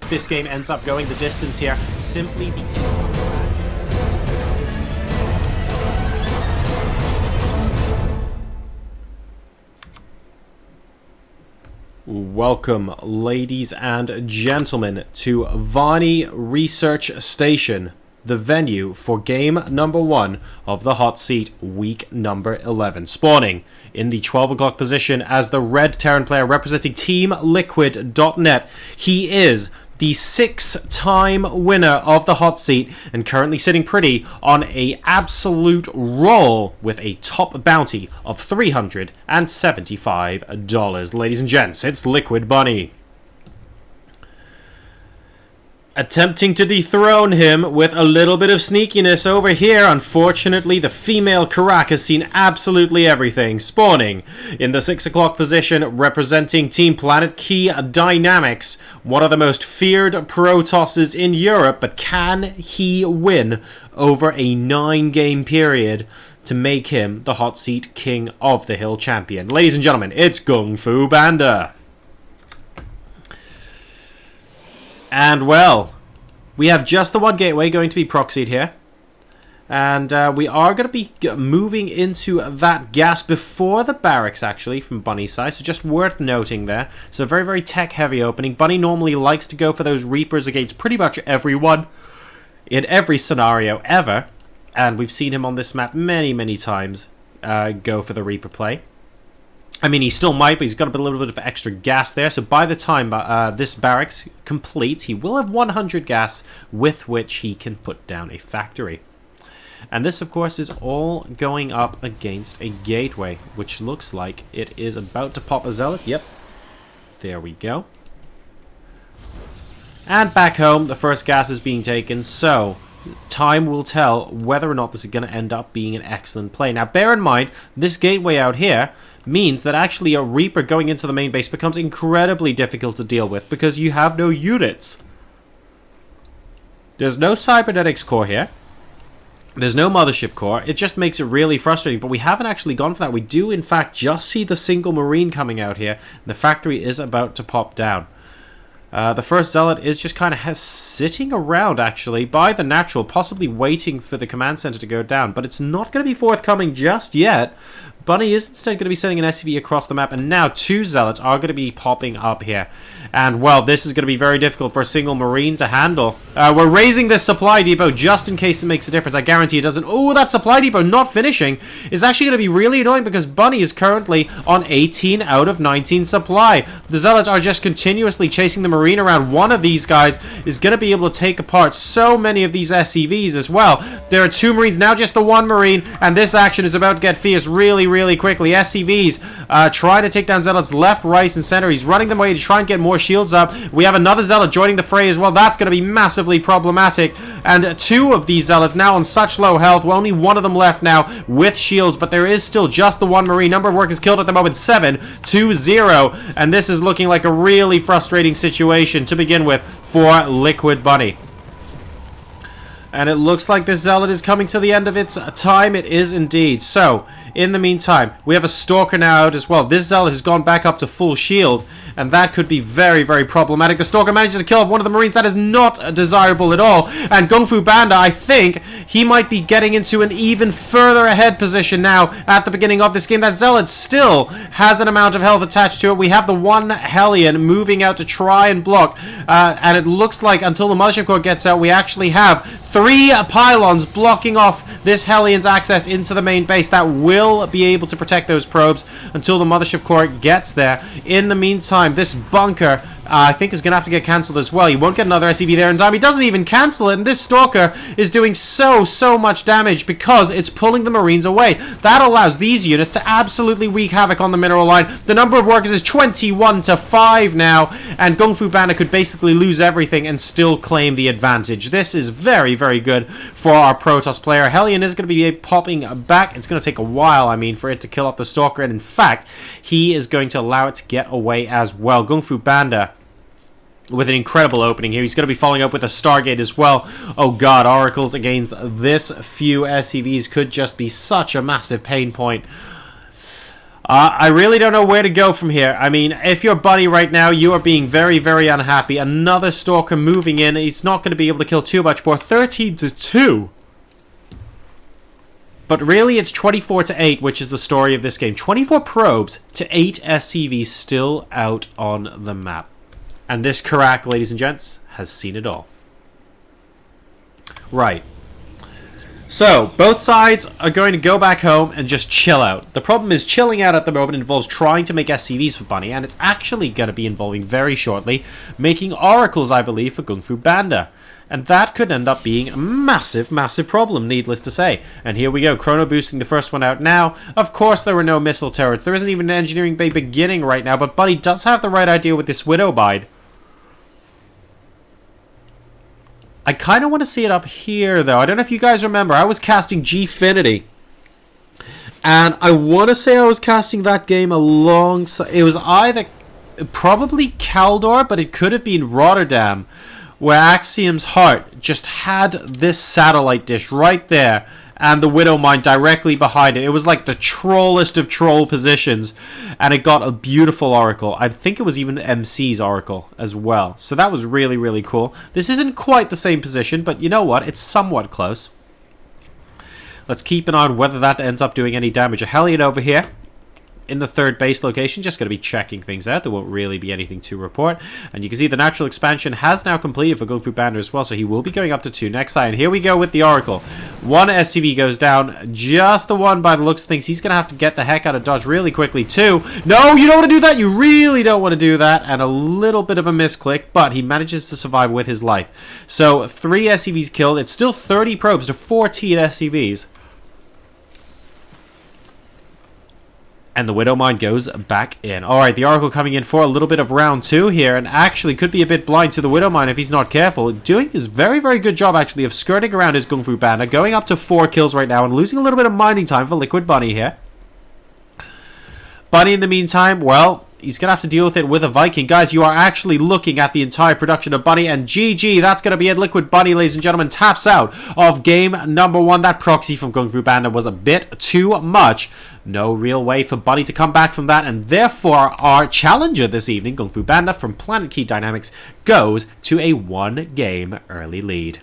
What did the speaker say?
if this game ends up going the distance here, simply because... Welcome, ladies and gentlemen, to Varney Research Station, the venue for game number 1 of the Hot Seat week number 11. Spawning in the 12 o'clock position as the Red Terran player representing Team Liquid.net. He is the 6-time winner of the Hot Seat and currently sitting pretty on a absolute roll with a top bounty of $375. Ladies and gents, it's Liquid Bunny. Attempting to dethrone him with a little bit of sneakiness over here. Unfortunately, the female Karak has seen absolutely everything. Spawning in the 6 o'clock position, representing Team Planetkey Dynamics, one of the most feared Protosses in Europe. But can he win over a 9-game period to make him the Hot Seat King of the Hill champion? Ladies and gentlemen, it's GunGFuBanDa. And, well, we have just the one gateway going to be proxied here. And we are going to be moving into that gas before the barracks, actually, from Bunny's side. So just worth noting there. It's a very, very tech-heavy opening. Bunny normally likes to go for those Reapers against pretty much everyone in every scenario ever. And we've seen him on this map many, many times go for the Reaper play. I mean, he still might, but he's got a little bit of extra gas there. So by the time this barracks completes, he will have 100 gas with which he can put down a factory. And this, of course, is all going up against a gateway, which looks like it is about to pop a Zealot. Yep. There we go. And back home, the first gas is being taken, so time will tell whether or not this is going to end up being an excellent play. Now, bear in mind, this gateway out here means that actually a Reaper going into the main base becomes incredibly difficult to deal with because you have no units. There's no cybernetics core here. There's no mothership core. It just makes it really frustrating, but we haven't actually gone for that. We do, in fact, just see the single Marine coming out here. The factory is about to pop down. The first Zealot is just kind of sitting around, actually, by the natural, possibly waiting for the command center to go down, but it's not going to be forthcoming just yet. Bunny is instead going to be sending an SCV across the map, and now 2 Zealots are going to be popping up here. And, well, this is going to be very difficult for a single Marine to handle. We're raising this supply depot just in case it makes a difference. I guarantee it doesn't. Oh, that supply depot not finishing is actually going to be really annoying because Bunny is currently on 18 out of 19 supply. The Zealots are just continuously chasing the Marine around. One of these guys is going to be able to take apart so many of these SCVs as well. There are 2 Marines, now just the 1 Marine, and this action is about to get fierce really quickly. SCVs trying to take down Zealots left, right, and center. He's running them away to try and get more shields up. We have another Zealot joining the fray as well. That's going to be massively problematic. And 2 of these Zealots now on such low health. Well, only 1 of them left now with shields, but there is still just the 1 Marine. Number of workers killed at the moment, 7-0. And this is looking like a really frustrating situation to begin with for Liquid Bunny. And it looks like this Zealot is coming to the end of its time. It is indeed. So, in the meantime, we have a Stalker now out as well. This Zealot has gone back up to full shield, and that could be very, very problematic. The Stalker manages to kill off one of the Marines. That is not desirable at all. And GunGFuBanDa, I think, he might be getting into an even further ahead position now at the beginning of this game. That Zealot still has an amount of health attached to it. We have the 1 Hellion moving out to try and block. And it looks like until the Mothership Core gets out, we actually have 3 pylons blocking off this Hellion's access into the main base. That will be able to protect those probes until the Mothership Core gets there. In the meantime, this bunker, I think, is going to have to get cancelled as well. He won't get another SCV there in time. He doesn't even cancel it, and this Stalker is doing so much damage because it's pulling the Marines away. That allows these units to absolutely wreak havoc on the mineral line. The number of workers is 21-5 now, and GunGFuBanDa could basically lose everything and still claim the advantage. This is very good for our Protoss player. Hellion is going to be popping back. It's going to take a while, I mean, for it to kill off the Stalker, and in fact, he is going to allow it to get away as well. GunGFuBanDa with an incredible opening here. He's going to be following up with a Stargate as well. Oh god, Oracles against this few SCVs could just be such a massive pain point. I really don't know where to go from here. I mean, if you're Buddy right now, you are being very, very unhappy. Another Stalker moving in. He's not going to be able to kill too much more. 13-2. But really, it's 24-8, which is the story of this game. 24 probes to 8 SCVs still out on the map. And this Karak, ladies and gents, has seen it all. Right. So, both sides are going to go back home and just chill out. The problem is chilling out at the moment involves trying to make SCVs for Bunny, and it's actually going to be involving very shortly making oracles, I believe, for GunGFuBanDa. And that could end up being a massive, massive problem, needless to say. And here we go, chrono boosting the first one out now. Of course there were no missile turrets. There isn't even an engineering bay beginning right now, but Bunny does have the right idea with this Widow Bide. I kind of want to see it up here, though. I don't know if you guys remember. I was casting Gfinity. And I want to say I was casting that game alongside... It was either... Probably Kaldor, but it could have been Rotterdam. Where Axiom's Heart just had this satellite dish right there. And the Widow Mine directly behind it. It was like the trollest of troll positions. And it got a beautiful oracle. I think it was even MC's oracle as well. So that was really, really cool. This isn't quite the same position, but you know what? It's somewhat close. Let's keep an eye on whether that ends up doing any damage. A Hellion over here in the third base location. Just going to be checking things out. There won't really be anything to report. And you can see the natural expansion has now completed for GunGFuBanDa as well. So he will be going up to 2 next side. And here we go with the Oracle. One SCV goes down. Just the one by the looks of things. He's going to have to get the heck out of dodge really quickly too. No, you don't want to do that. You really don't want to do that. And a little bit of a misclick. But he manages to survive with his life. So 3 SCVs killed. It's still 30 probes to 14 SCVs. And the Widow Mine goes back in. Alright, the Oracle coming in for a little bit of round 2 here. And actually could be a bit blind to the Widow Mine if he's not careful. Doing his very, very good job, actually, of skirting around his GunGFuBanDa. Going up to 4 kills right now. And losing a little bit of mining time for Liquid Bunny here. Bunny, in the meantime, well... He's going to have to deal with it with a Viking. Guys, you are actually looking at the entire production of Bunny. And GG, that's going to be it. Liquid Bunny, ladies and gentlemen, taps out of game number 1. That proxy from GunGFuBanDa was a bit too much. No real way for Bunny to come back from that. And therefore, our challenger this evening, GunGFuBanDa from Planetkey Dynamics, goes to a 1-game early lead.